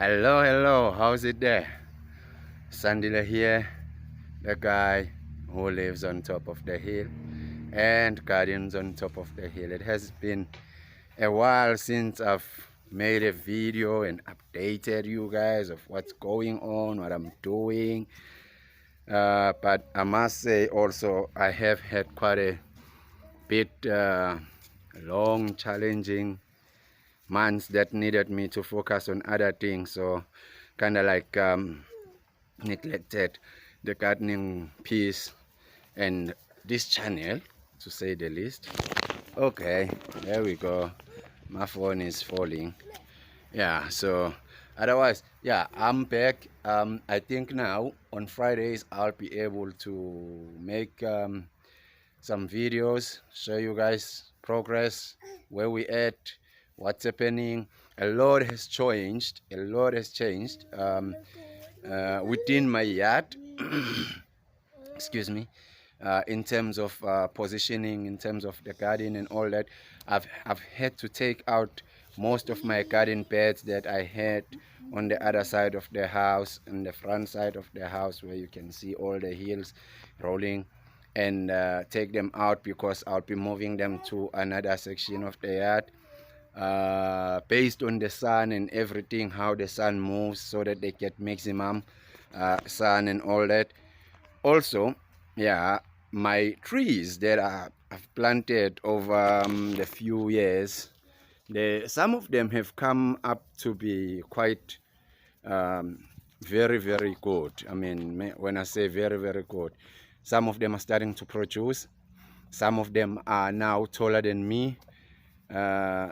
Hello, how's it there? Sandila here, the guy who lives on top of the hill and gardens on top of the hill. It has been a while since I've made a video and updated you guys of what's going on, what I'm doing. But I must say also I have had quite a bit long, challenging months that needed me to focus on other things. So kind of like neglected the gardening piece and this channel, to say the least. Okay, there we go. My phone is falling. Yeah, so otherwise, yeah, I'm back. I think now on Fridays I'll be able to make some videos, show you guys progress, where we at, what's happening. A lot has changed. Within my yard. Excuse me. In terms of positioning, in terms of the garden and all that, I've had to take out most of my garden beds that I had on the other side of the house, on the front side of the house, where you can see all the hills rolling, and take them out because I'll be moving them to another section of the yard, based on the sun and everything, how the sun moves, so that they get maximum sun and all that. Also, yeah, my trees that I've planted over the few years, some of them have come up to be quite very good. I mean, when I say very good, some of them are starting to produce. Some of them are now taller than me.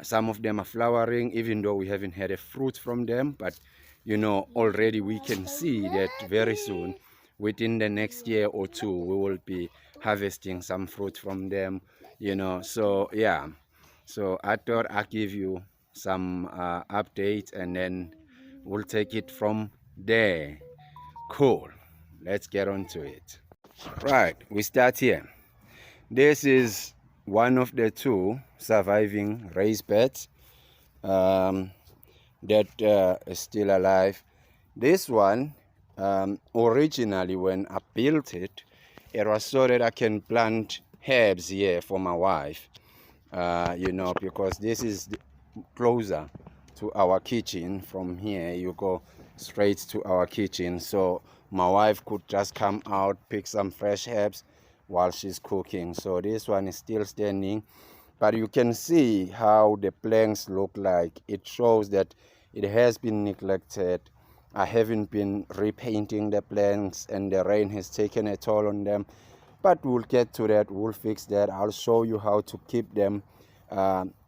Some of them are flowering, even though we haven't had a fruit from them. But you know, already we can see that very soon, within the next year or two, we will be harvesting some fruit from them, you know. So yeah, so I thought I'd give you some updates, and then we'll take it from there. Cool, let's get on to it. Right, we start here. This is one of the two surviving raised beds that is still alive. This one, originally when I built it, it was so that I can plant herbs here for my wife, you know, because this is closer to our kitchen. From here you go straight to our kitchen, so my wife could just come out, pick some fresh herbs while she's cooking. So this one is still standing, but you can see how the planks look like. It shows that it has been neglected. I haven't been repainting the planks, and the rain has taken a toll on them, but we'll get to that. We'll fix that. I'll show you how to keep them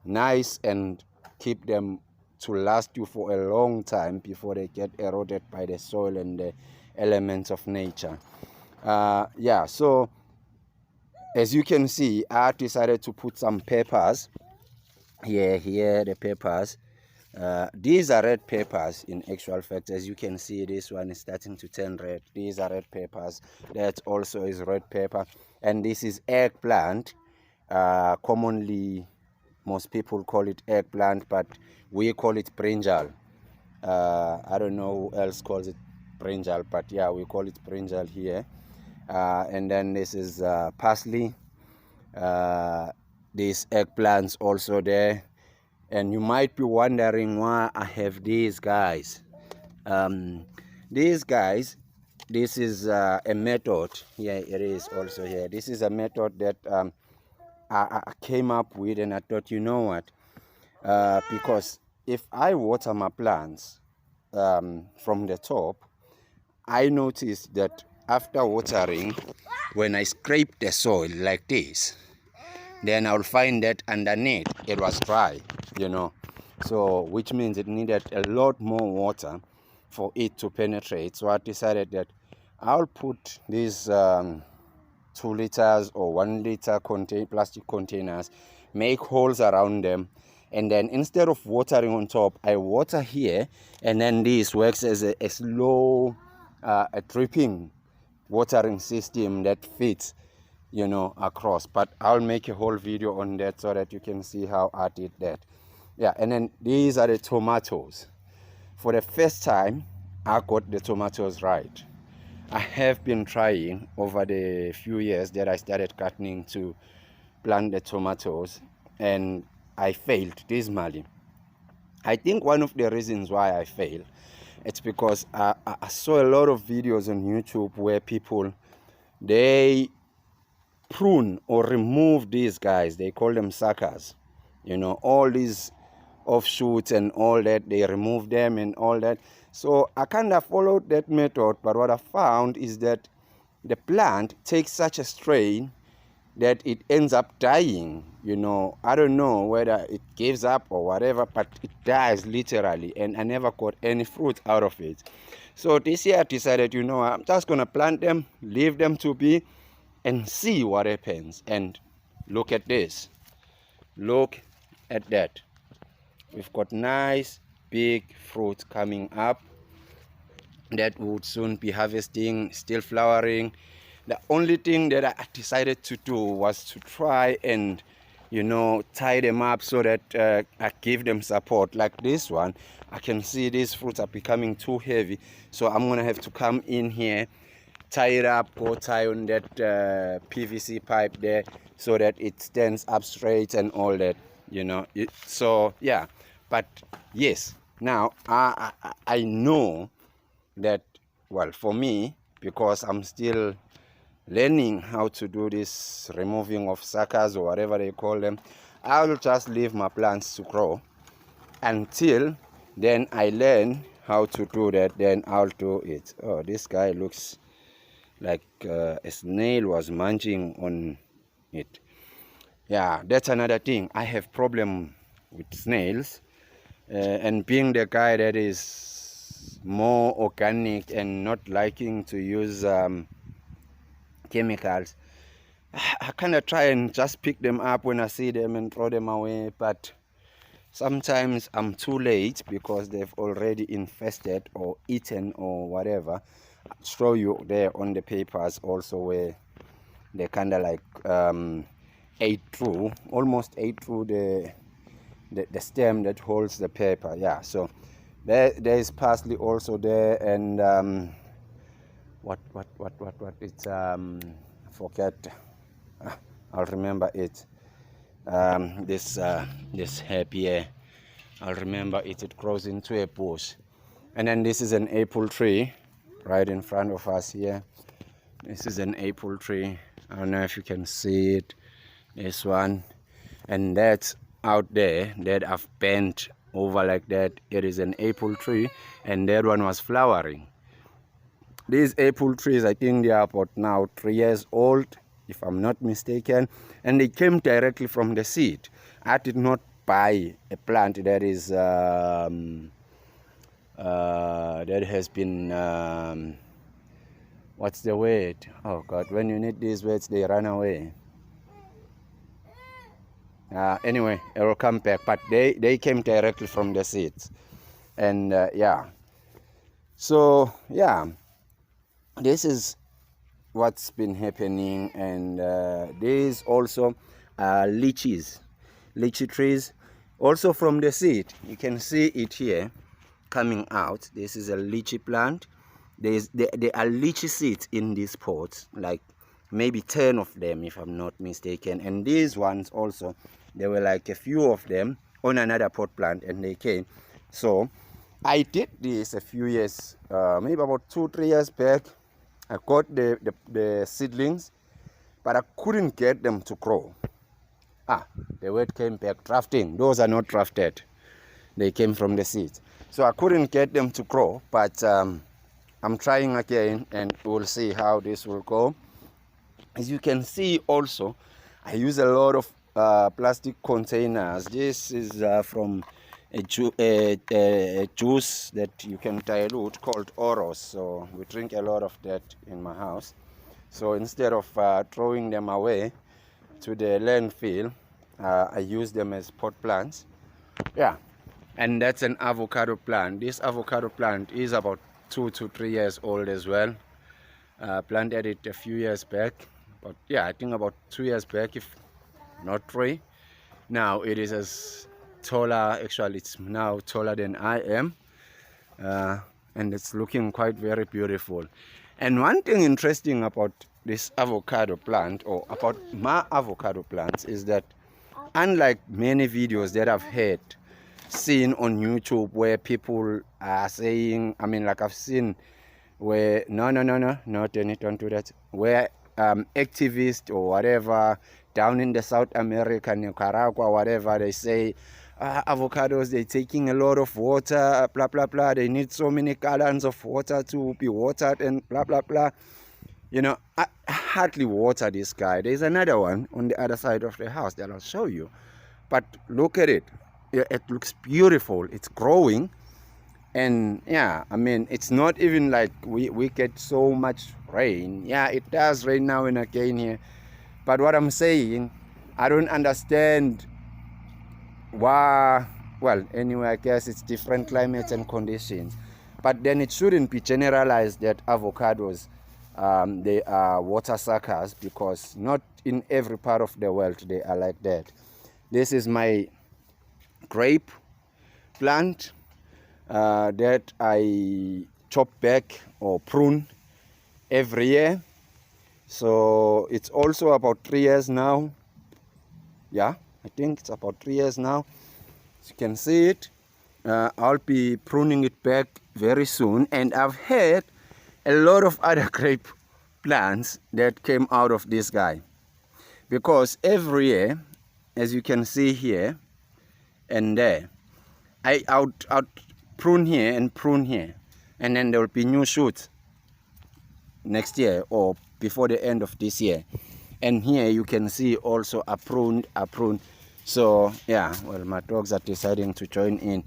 nice and keep them to last you for a long time before they get eroded by the soil and the elements of nature. Yeah, so as you can see, I decided to put some peppers here, the peppers. These are red peppers in actual fact. As you can see, this one is starting to turn red. These are red peppers. That also is red pepper. And this is eggplant. Commonly, most people call it eggplant, but we call it brinjal. I don't know who else calls it brinjal, but yeah, we call it brinjal here. And then this is parsley. These eggplants also there. And you might be wondering why I have these guys. These guys, this is a method. Yeah, it is also here. This is a method that I came up with, and I thought, you know what? Because if I water my plants from the top, I noticed that after watering, when I scrape the soil like this, then I'll find that underneath it was dry, you know, so which means it needed a lot more water for it to penetrate. So I decided that I'll put these 2 liters or 1 liter plastic containers, make holes around them, and then instead of watering on top, I water here, and then this works as a slow a dripping watering system that fits, you know, across. But I'll make a whole video on that so that you can see how I did that. Yeah, and then these are the tomatoes. for the first time, I got the tomatoes right. I have been trying over the few years that I started gardening to plant the tomatoes, and I failed dismally. I think one of the reasons why I failed, it's because I saw a lot of videos on YouTube where people, they prune or remove these guys. They call them suckers. You know, all these offshoots and all that, they remove them and all that. So I kind of followed that method, but what I found is that the plant takes such a strain that it ends up dying. You know, I don't know whether it gives up or whatever, but it dies literally, and I never got any fruit out of it. So this year I decided, you know, I'm just gonna plant them, leave them to be, and see what happens. And look at this, look at that. We've got nice big fruit coming up that would soon be harvesting, still flowering. The only thing that I decided to do was to try and, you know, tie them up so that I give them support. Like this one, I can see these fruits are becoming too heavy, so I'm gonna have to come in here, tie it up, go tie on that PVC pipe there so that it stands up straight and all that, you know. So yeah, but yes, now I know that, well, for me, because I'm still learning how to do this removing of suckers or whatever they call them, I'll just leave my plants to grow until then I learn how to do that. Then I'll do it. Oh, this guy looks like a snail was munching on it. Yeah, that's another thing. I have problem with snails, and being the guy that is more organic and not liking to use chemicals, I kind of try and just pick them up when I see them and throw them away, but sometimes I'm too late because they've already infested or eaten or whatever. I'll show you there on the papers also where they kind of like ate through, almost ate through the stem that holds the paper. Yeah, so there is parsley also there, and what it's forget. I'll remember it. This herb here, I'll remember it. It grows into a bush. And then this is an apple tree right in front of us here. This is an apple tree. I don't know if you can see it. This one, and that's out there that I've bent over like that. It is an apple tree, and that one was flowering. These apple trees, I think they are about now 3 years old, if I'm not mistaken, and they came directly from the seed. I did not buy a plant that is that has been what's the word? Oh God, when you need these words, they run away. Anyway, it will come back, but they came directly from the seeds, and yeah. So yeah, this is what's been happening, and these also lychee trees, also from the seed. You can see it here coming out. This is a lychee plant. There are lychee seeds in these pots, like maybe 10 of them if I'm not mistaken, and these ones also, there were like a few of them on another pot plant, and they came. So I did this a few years, maybe about 2-3 years back. I got the seedlings, but I couldn't get them to grow. The word came back, drafting. Those are not drafted. They came from the seeds. So I couldn't get them to grow, but I'm trying again, and we'll see how this will go. As you can see also, I use a lot of plastic containers. This is from a juice that you can dilute called Oros. So we drink a lot of that in my house. So instead of throwing them away to the landfill, I use them as pot plants. Yeah, and that's an avocado plant. This avocado plant is about 2 to 3 years old as well. Planted it a few years back, but yeah, I think about 2 years back, if not 3. Now it is as taller, actually it's now taller than I am. and it's looking quite very beautiful. And one thing interesting about this avocado plant, or about my avocado plants, is that unlike many videos that I've seen on YouTube where people are saying, I mean, like I've seen where no, Tony, don't do that, where activists or whatever down in the South America, Nicaragua, whatever, they say avocados, they're taking a lot of water, blah blah blah, they need so many gallons of water to be watered and blah blah blah. You know, I hardly water this guy. There's another one on the other side of the house that I'll show you, but look at it. It looks beautiful. It's growing. And yeah, I mean, it's not even like we get so much rain. Yeah, it does rain now and again here. But what I'm saying, I don't understand why. Well, anyway, I guess it's different climates and conditions. But then it shouldn't be generalized that avocados, they are water suckers, because not in every part of the world they are like that. This is my grape plant that I chop back or prune every year. So it's also about 3 years now. Yeah, I think it's about 3 years now. As you can see it, I'll be pruning it back very soon. And I've had a lot of other grape plants that came out of this guy, because every year, as you can see here and there, I out prune here and prune here, and then there will be new shoots next year or before the end of this year. And here you can see also a prune. So yeah, well, my dogs are deciding to join in.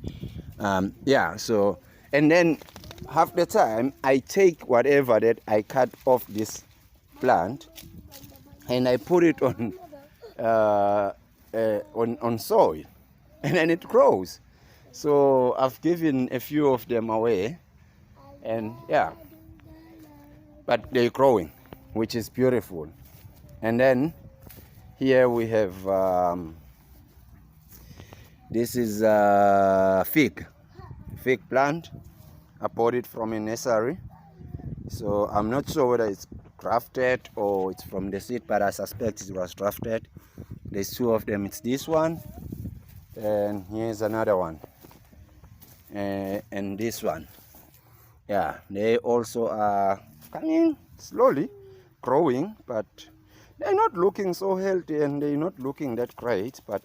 Yeah, so, and then half the time I take whatever that I cut off this plant and I put it on soil, and then it grows. So I've given a few of them away, and yeah, but they're growing, which is beautiful. And then here we have this is a fig plant. I bought it from a nursery, so I'm not sure whether it's grafted or it's from the seed, but I suspect it was grafted. There's two of them. It's this one, and here's another one, and this one. Yeah, they also are coming slowly, growing, but they're not looking so healthy and they're not looking that great. But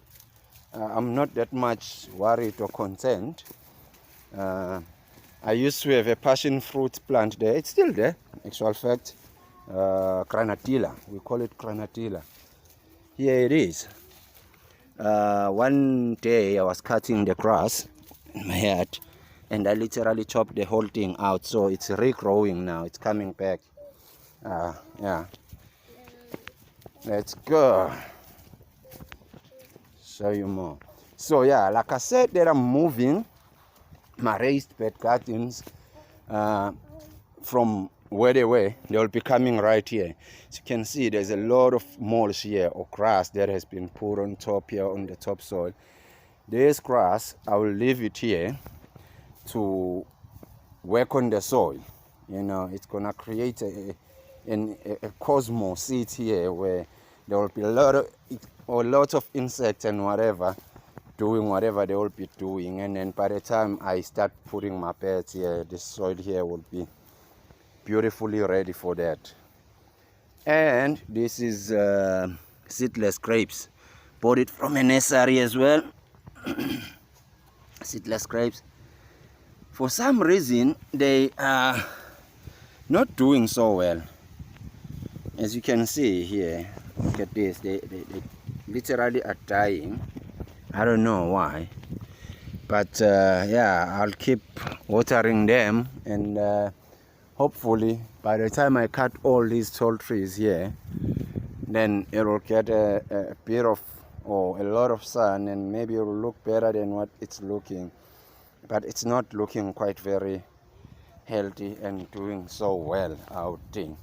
I'm not that much worried or concerned. I used to have a passion fruit plant there. It's still there, actual fact. Granatilla, we call it granatilla. Here it is. One day I was cutting the grass in my yard, and I literally chopped the whole thing out. So it's regrowing now. It's coming back. Yeah. Let's go. Show you more. So yeah, like I said, that I'm moving my raised bed gardens from where they were. They'll be coming right here. As you can see, there's a lot of mulch here, or grass that has been put on top here on the topsoil. This grass, I will leave it here to work on the soil. You know, it's gonna create a cosmos seat here where there will be a lot of insects and whatever doing whatever they will be doing. And then by the time I start putting my beds here, the soil here will be beautifully ready for that. And this is seedless grapes. Bought it from a nursery as well. Seedless grapes. For some reason, they are not doing so well. As you can see here, look at this. They literally are dying. I don't know why. But yeah, I'll keep watering them, and hopefully by the time I cut all these tall trees here, then it will get a bit of, or a lot of sun, and maybe it will look better than what it's looking. But it's not looking quite very healthy and doing so well, I would think.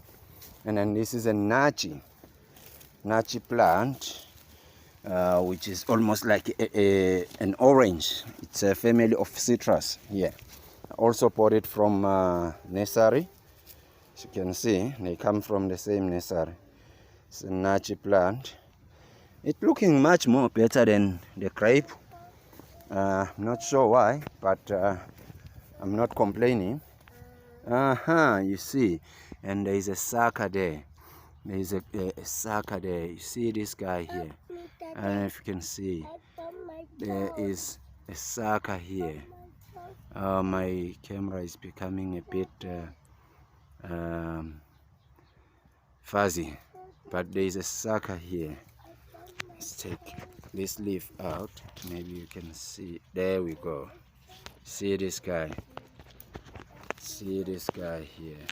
And then this is a nachi plant, which is almost like an orange. It's a family of citrus here. Also bought it from nursery. As you can see, they come from the same nursery. It's a nachi plant. It's looking much more better than the grape. I'm not sure why, but I'm not complaining. You see, and there is a sucker there. There is a sucker there. You see this guy here? I don't know if you can see. There is a sucker here. My camera is becoming a bit fuzzy, but there is a sucker here. Let's take this leaf out. Maybe you can see. There we go. See this guy? See this guy here?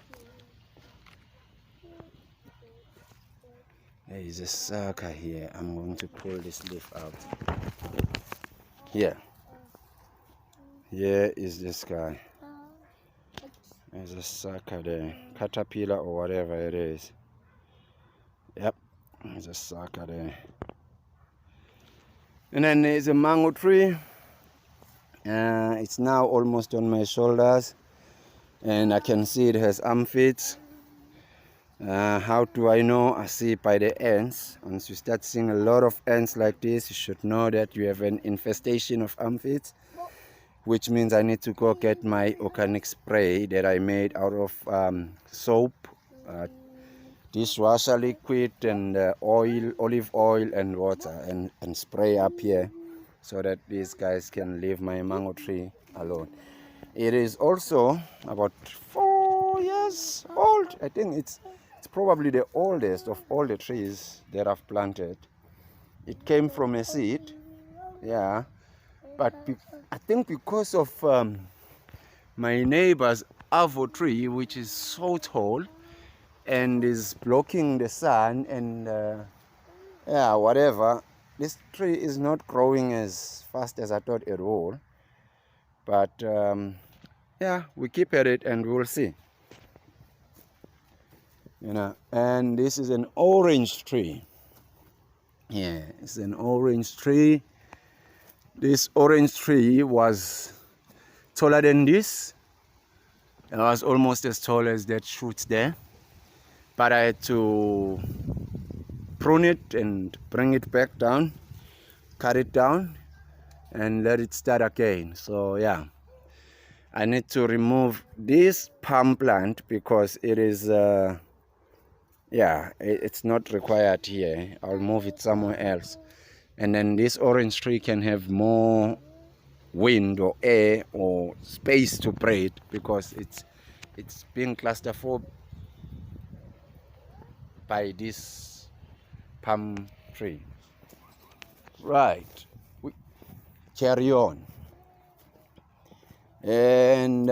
There is a sucker here. I'm going to pull this leaf out. Here. Here is this guy. There's a sucker there. Caterpillar or whatever it is. Yep. There's a sucker there. And then there's a mango tree. It's now almost on my shoulders. And I can see it has aphids. How do I know? I see by the ants. Once you start seeing a lot of ants like this, you should know that you have an infestation of aphids, which means I need to go get my organic spray that I made out of soap, dishwasher liquid, and oil, olive oil and water, and spray up here so that these guys can leave my mango tree alone. It is also about 4 years old. I think it's probably the oldest of all the trees that I've planted. It came from a seed, yeah, but I think because of my neighbor's avo tree, which is so tall and is blocking the sun and yeah, whatever, this tree is not growing as fast as I thought it would. But yeah, we keep at it and we'll see. You know, and this is an orange tree. Yeah, it's an orange tree. This orange tree was taller than this. It was almost as tall as that shoot there. But I had to prune it and bring it back down, cut it down, and let it start again. So yeah, I need to remove this palm plant because it is yeah, it's not required here. I'll move it somewhere else. And then this orange tree can have more wind or air or space to breathe because it's being clustered by this palm tree. Right, we carry on. And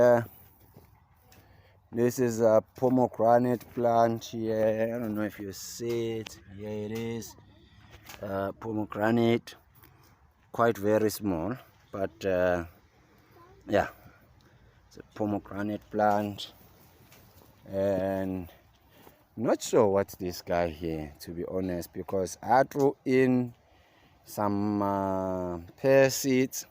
this is a pomegranate plant here. I don't know if you see it. Here it is. Pomegranate, quite very small, but yeah, it's a pomegranate plant. And I'm not sure what's this guy here, to be honest, because I threw in some pear seeds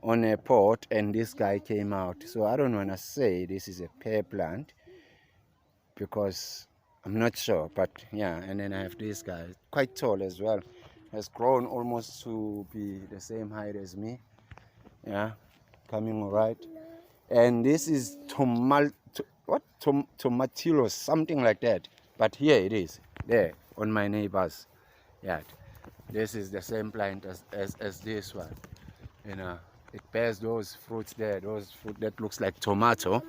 on a pot and this guy came out. So I don't want to say this is a pear plant because I'm not sure, but yeah. And then I have this guy, quite tall as well, has grown almost to be the same height as me. Yeah, coming all right. And this is tomatillos, something like that. But here it is, there on my neighbor's yard. This is the same plant as this one. You know, it bears those fruits there, those fruit that looks like tomato,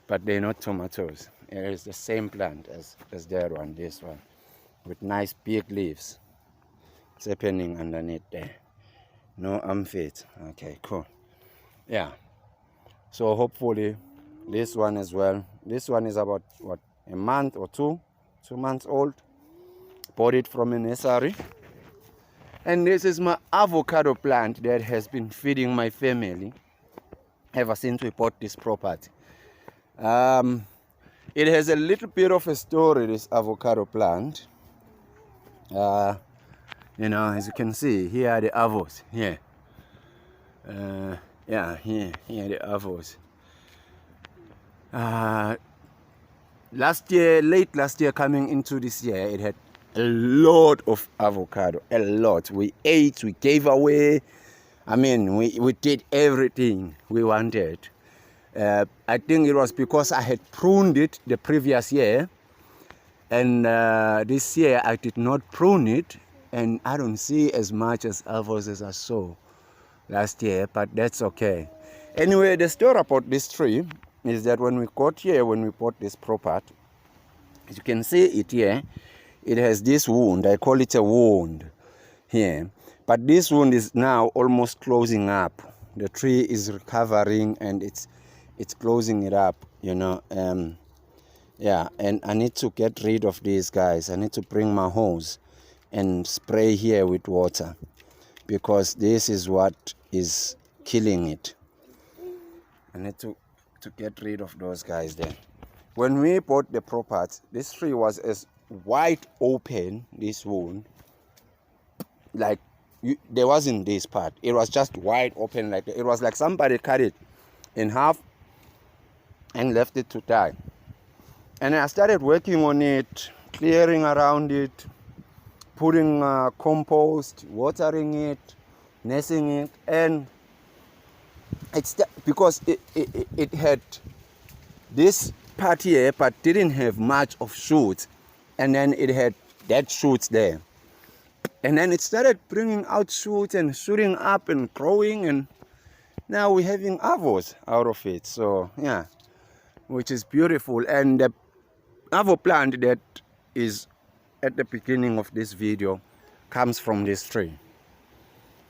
but they're not tomatoes. It is the same plant as that one, this one, with nice big leaves. It's happening underneath there. No aphids. Okay, cool. Yeah. So hopefully this one as well. This one is about what, a month or 2 months old. Bought it from a nursery. And this is my avocado plant that has been feeding my family ever since we bought this property. It has a little bit of a story, this avocado plant. You know, as you can see, here are the avos. Here. Yeah, here are the avos. Late last year coming into this year, it had a lot of avocado, a lot. We ate, we gave away. I mean, we did everything we wanted. I think it was because I had pruned it the previous year, and this year I did not prune it, and I don't see as much as avos as I saw last year, but that's okay. Anyway, the story about this tree is that when we got here, when we bought this property, as you can see it here, it has this wound. I call it a wound here, but this wound is now almost closing up. The tree is recovering and it's closing it up, you know. Yeah, and I need to get rid of these guys. I need to bring my hose and spray here with water, because this is what is killing it. I need to get rid of those guys there. When we bought the property, this tree was as wide open, this wound, like there wasn't this part. It was just wide open, like it was like somebody cut it in half and left it to die. And I started working on it, clearing around it, putting compost, watering it, nursing it, and it's because it had this part here but didn't have much of shoots, and then it had dead shoots there, and then it started bringing out shoots and shooting up and growing, and now we're having avos out of it. So yeah, which is beautiful. And the avo plant that is at the beginning of this video comes from this tree.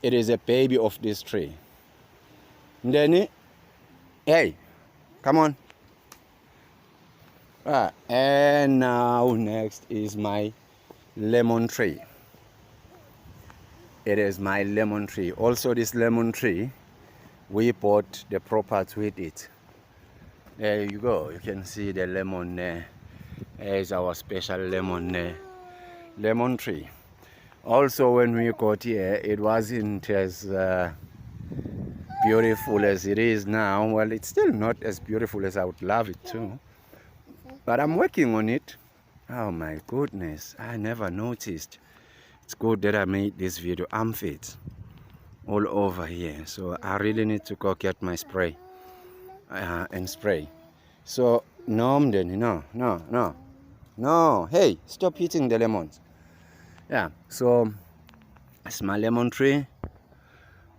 It is a baby of this tree. Ndeni, hey, come on. And now next is my lemon tree. It is my lemon tree. Also, this lemon tree, we bought the property with it. There you go. You can see the lemon there. There's our special lemon lemon tree. Also, when we got here, it wasn't as beautiful as it is now. Well, it's still not as beautiful as I would love it to, but I'm working on it. Oh my goodness, I never noticed. It's good that I made this video. Aphids all over here, so I really need to go get my spray and spray. So no, hey, stop hitting the lemons. Yeah, so it's my lemon tree.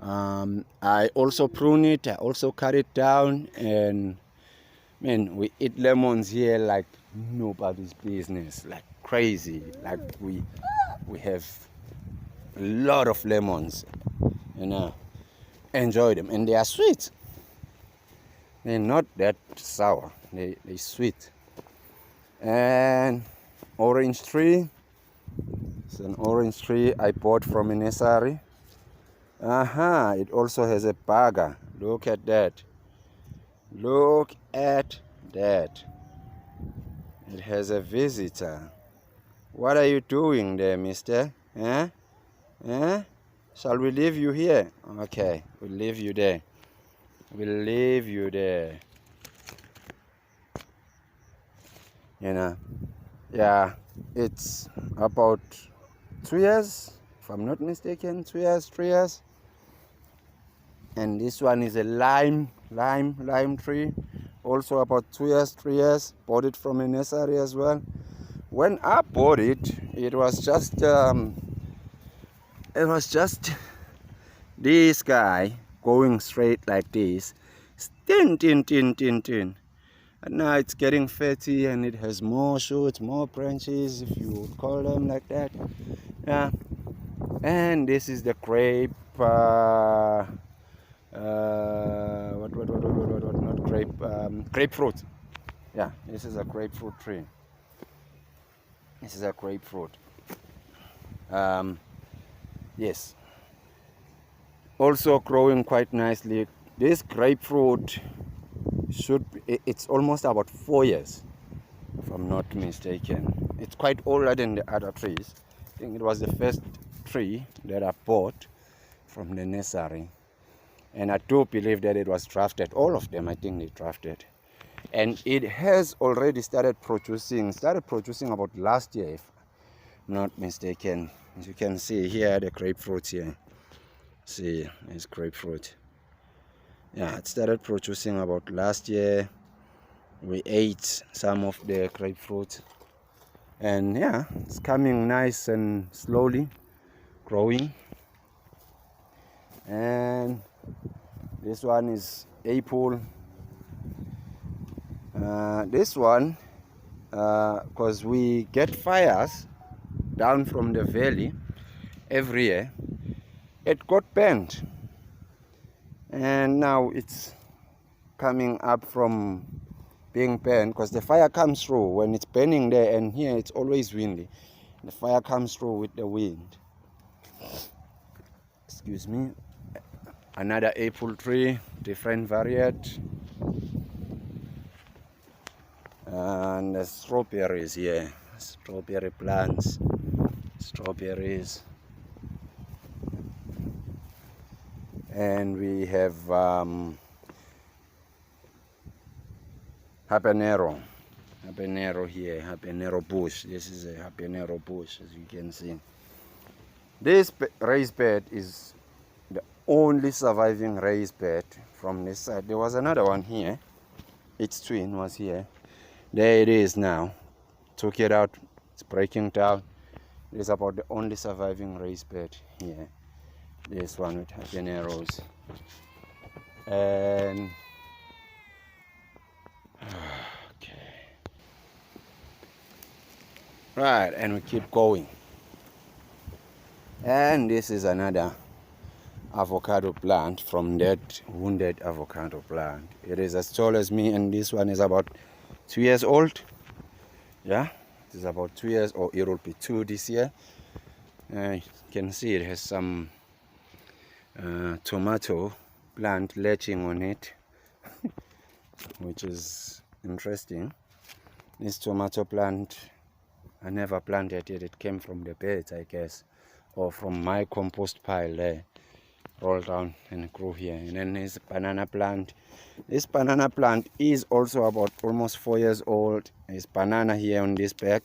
I also prune it, I also cut it down, and man, we eat lemons here like nobody's business, like crazy. Like we have a lot of lemons, you know. Enjoy them, and they are sweet. They're not that sour, they're sweet. And orange tree. It's an orange tree I bought from a nursery. It also has a bagger. Look at that. Look at that. It has a visitor. What are you doing there, mister? Shall we leave you here? Okay, we'll leave you there. We'll leave you there. You know, yeah, it's about 2 years, if I'm not mistaken, 2 years, 3 years. And this one is a lime tree, also about 2 years, 3 years. Bought it from a nursery as well. When I bought it, it was just this guy going straight like this, tin. And now it's getting fatty, and it has more shoots, more branches, if you would call them like that. Yeah. And this is the grape. Not grape. Grapefruit. Yeah, this is a grapefruit tree. This is a grapefruit. Yes. Also growing quite nicely. This grapefruit it's almost about 4 years, if I'm not mistaken. It's quite older than the other trees. I think it was the first tree that I bought from the nursery, and I do believe that it was drafted. All of them, I think they drafted. and it has already started producing about last year, if I'm not mistaken. As you can see here, the grapefruit here. See, it's grapefruit. Yeah, it started producing about last year. We ate some of the grapefruit, and yeah, it's coming nice and slowly growing. And this one is apple. This one, because we get fires down from the valley every year, it got burned, and now it's coming up from being burned, because the fire comes through when it's burning there, and here it's always windy. The fire comes through with the wind. Excuse me. Another apple tree, different variety. And the strawberries here, strawberry plants, strawberries. And we have habanero here, habanero bush. This is a habanero bush, as you can see. This raised bed is the only surviving raised bed from this side. There was another one here. Its twin was here. There it is now. Took it out. It's breaking down. It is about the only surviving raised bed here. This one with habaneros. And okay. Right, and we keep going. And this is another avocado plant from that wounded avocado plant. It is as tall as me, and this one is about 2 years old. Yeah, it is about 2 years, or it will be 2 this year. You can see it has some tomato plant latching on it, which is interesting. This tomato plant, I never planted it. It came from the beds, I guess, or from my compost pile there. Roll down and grew here. And then there's a banana plant. This banana plant is also about almost 4 years old. There's banana here on this back.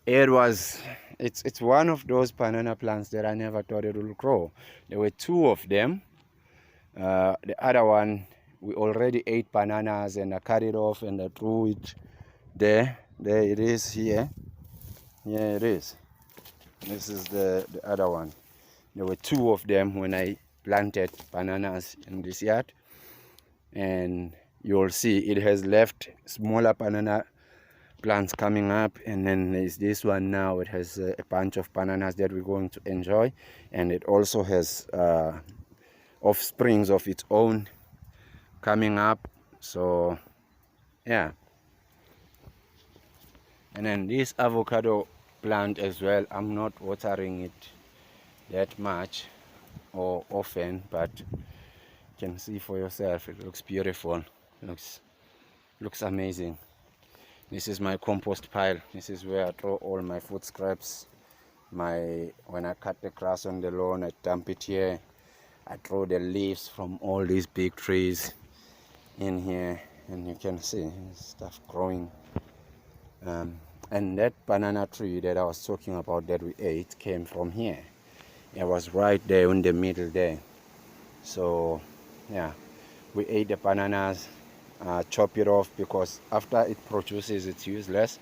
It's one of those banana plants that I never thought it would grow. There were 2 of them. The other one, we already ate bananas, and I cut it off and I threw it there. There it is here. Here it is. This is the other one. There were 2 of them when I planted bananas in this yard, and you'll see it has left smaller banana plants coming up, and then there's this one now. It has a bunch of bananas that we're going to enjoy, and it also has offsprings of its own coming up. So yeah, and then this avocado plant as well, I'm not watering it that much or often, but you can see for yourself. It looks beautiful. Looks amazing. This is my compost pile. This is where I throw all my food scraps. When I cut the grass on the lawn, I dump it here. I throw the leaves from all these big trees in here, and you can see stuff growing. And that banana tree that I was talking about that we ate came from here. It was right there in the middle there. So yeah, we ate the bananas, chop it off, because after it produces it's useless.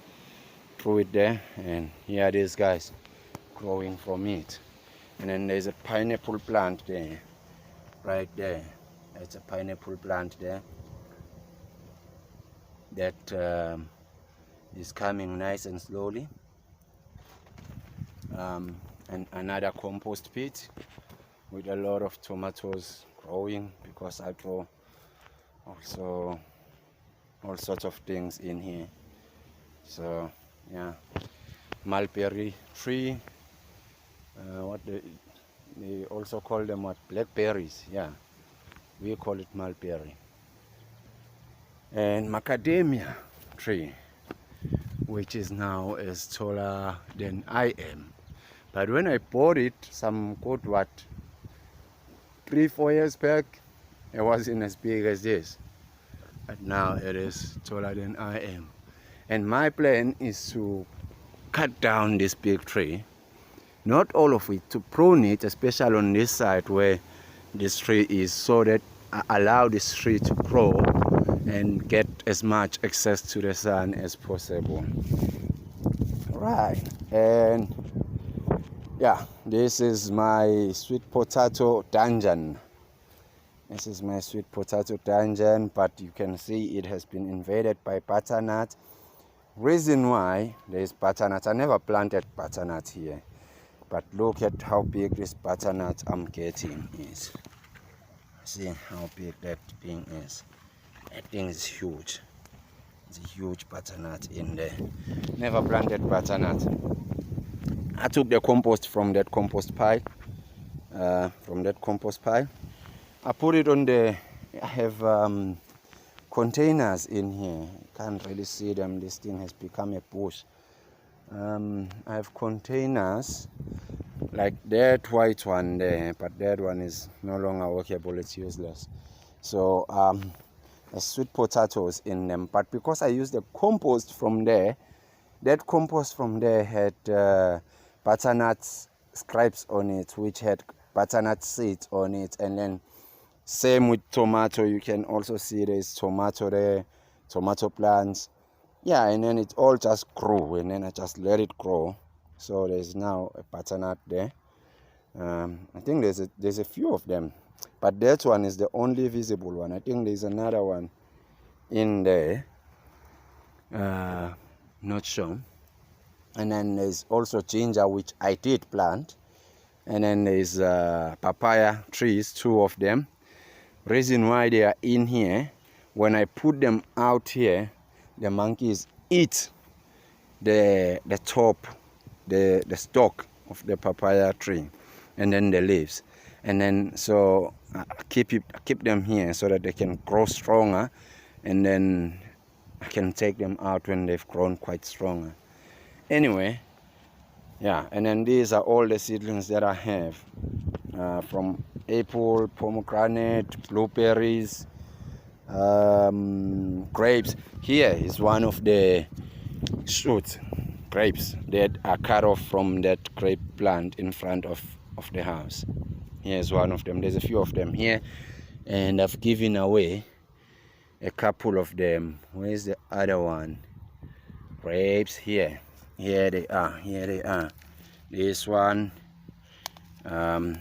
Threw it there, and here it is, guys, growing from it. And then there's a pineapple plant there, right there. It's a pineapple plant there that is coming nice and slowly. And another compost pit with a lot of tomatoes growing, because I grow also all sorts of things in here. So yeah, mulberry tree, what they also call them, what, blackberries. Yeah, we call it mulberry. And macadamia tree, which is now as taller than I am. But when I bought it some good, 3-4 years back, it wasn't as big as this. but now it is taller than I am. And my plan is to cut down this big tree, not all of it, to prune it, especially on this side where this tree is, so that I allow this tree to grow and get as much access to the sun as possible. Right, and yeah, this is my sweet potato dungeon. This is my sweet potato dungeon, but you can see it has been invaded by butternut. Reason why there is butternut, I never planted butternut here, but look at how big this butternut I'm getting is. See how big that thing is. That thing is huge. It's a huge butternut in there. Never planted butternut. I took the compost from that compost pile. I put it on the, I have containers in here. Can't really see them. This thing has become a bush. I have containers like that white one there, but that one is no longer workable. It's useless. So there's sweet potatoes in them, but because I used the compost from there, that compost from there had butternut scrapes on it, which had butternut seeds on it. And then same with tomato, you can also see there's tomato there, tomato plants. Yeah, and then it all just grew, and then I just let it grow. So there's now a butternut there. I think there's a few of them, but that one is the only visible one. I think there's another one in there, not sure. And then there's also ginger, which I did plant. And then there's papaya trees, 2 of them. Reason why they are in here, when I put them out here, the monkeys eat the top, the stalk of the papaya tree, and then the leaves. And then so I keep them here so that they can grow stronger, and then I can take them out when they've grown quite stronger. Anyway, yeah, and then these are all the seedlings that I have, from apple, pomegranate, blueberries, grapes. Here is one of the shoots, grapes that are cut off from that grape plant in front of the house. Here's one of them. There's a few of them here, and I've given away a couple of them. Where's the other one? Grapes here. Here they are. Here they are. This one, and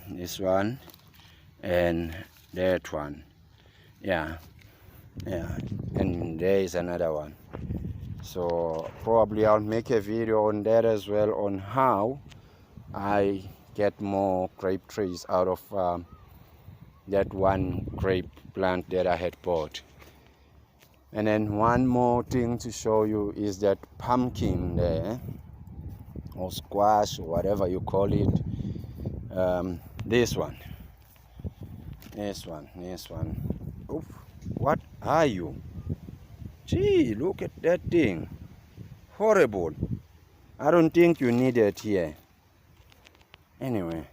that one. Yeah, and there is another one. So probably I'll make a video on that as well, on how I get more grape trees out of that one grape plant that I had bought. And then one more thing to show you is that pumpkin there, or squash, or whatever you call it. This one. Oof, what are you? Gee, look at that thing. Horrible. I don't think you need it here. Anyway,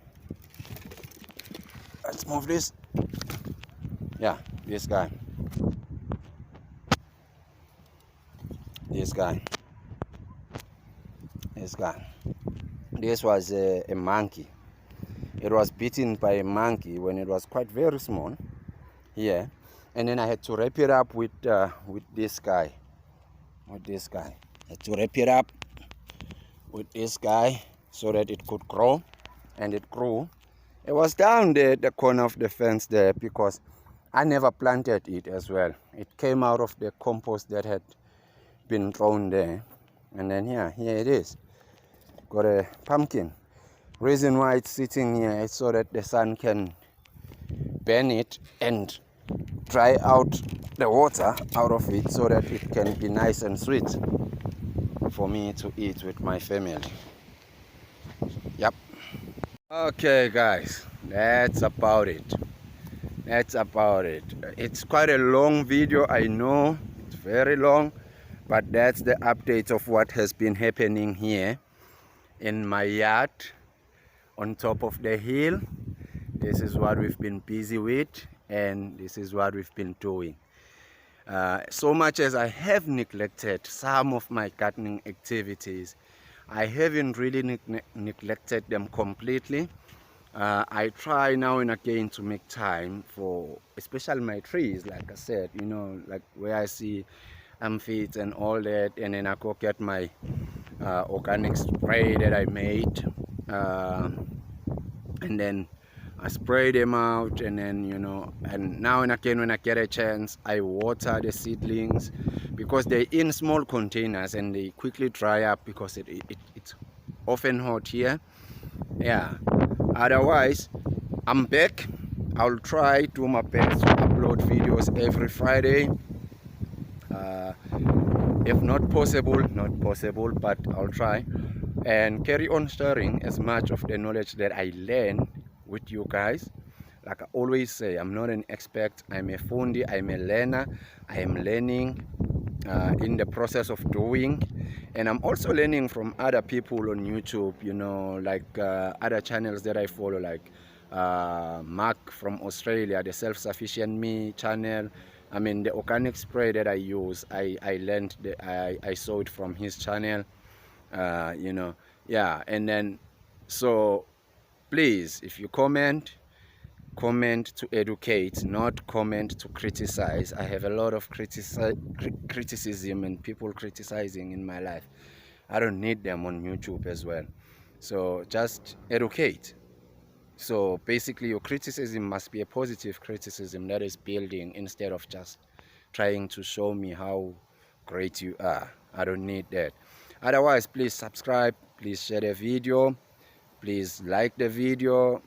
let's move this. Yeah, this guy. This was a monkey. It was bitten by a monkey when it was quite very small here, and then I had to wrap it up with this guy. I had to wrap it up with this guy so that it could grow, and it grew. It was down there at the corner of the fence there because I never planted it as well. It came out of the compost that had been thrown there, and then here it is. Got a pumpkin. Reason why it's sitting here is so that the sun can burn it and dry out the water out of it, so that it can be nice and sweet for me to eat with my family. Yep. Okay guys, that's about it. It's quite a long video, I know. It's very long, but that's the update of what has been happening here in my yard on top of the hill. This is what we've been busy with, and this is what we've been doing. So much as I have neglected some of my gardening activities, I haven't really neglected them completely. I try now and again to make time for especially my trees, like I said, you know, like where I see aphids and all that, and then I go get my organic spray that I made, and then I spray them out, and then, you know, and now and again when I get a chance, I water the seedlings because they're in small containers and they quickly dry up because it's often hot here. Yeah, otherwise I'm back. I'll try do my best to upload videos every Friday. If not possible, but I'll try and carry on sharing as much of the knowledge that I learn with you guys. Like I always say, I'm not an expert, I'm a fundi, I'm a learner. I am learning in the process of doing, and I'm also learning from other people on YouTube, you know, like other channels that I follow, like Mark from Australia, the Self-Sufficient Me channel. I mean, the organic spray that I use, I learned I saw it from his channel, you know. Yeah, and then so please, if you comment to educate, not comment to criticize. I have a lot of criticism and people criticizing in my life. I don't need them on YouTube as well. So just educate. So basically your criticism must be a positive criticism that is building, instead of just trying to show me how great you are. I don't need that. Otherwise, please subscribe, please share the video, please like the video,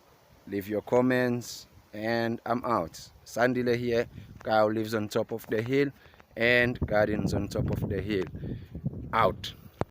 leave your comments, and I'm out. Sandile here, cow lives on top of the hill and gardens on top of the hill. Out.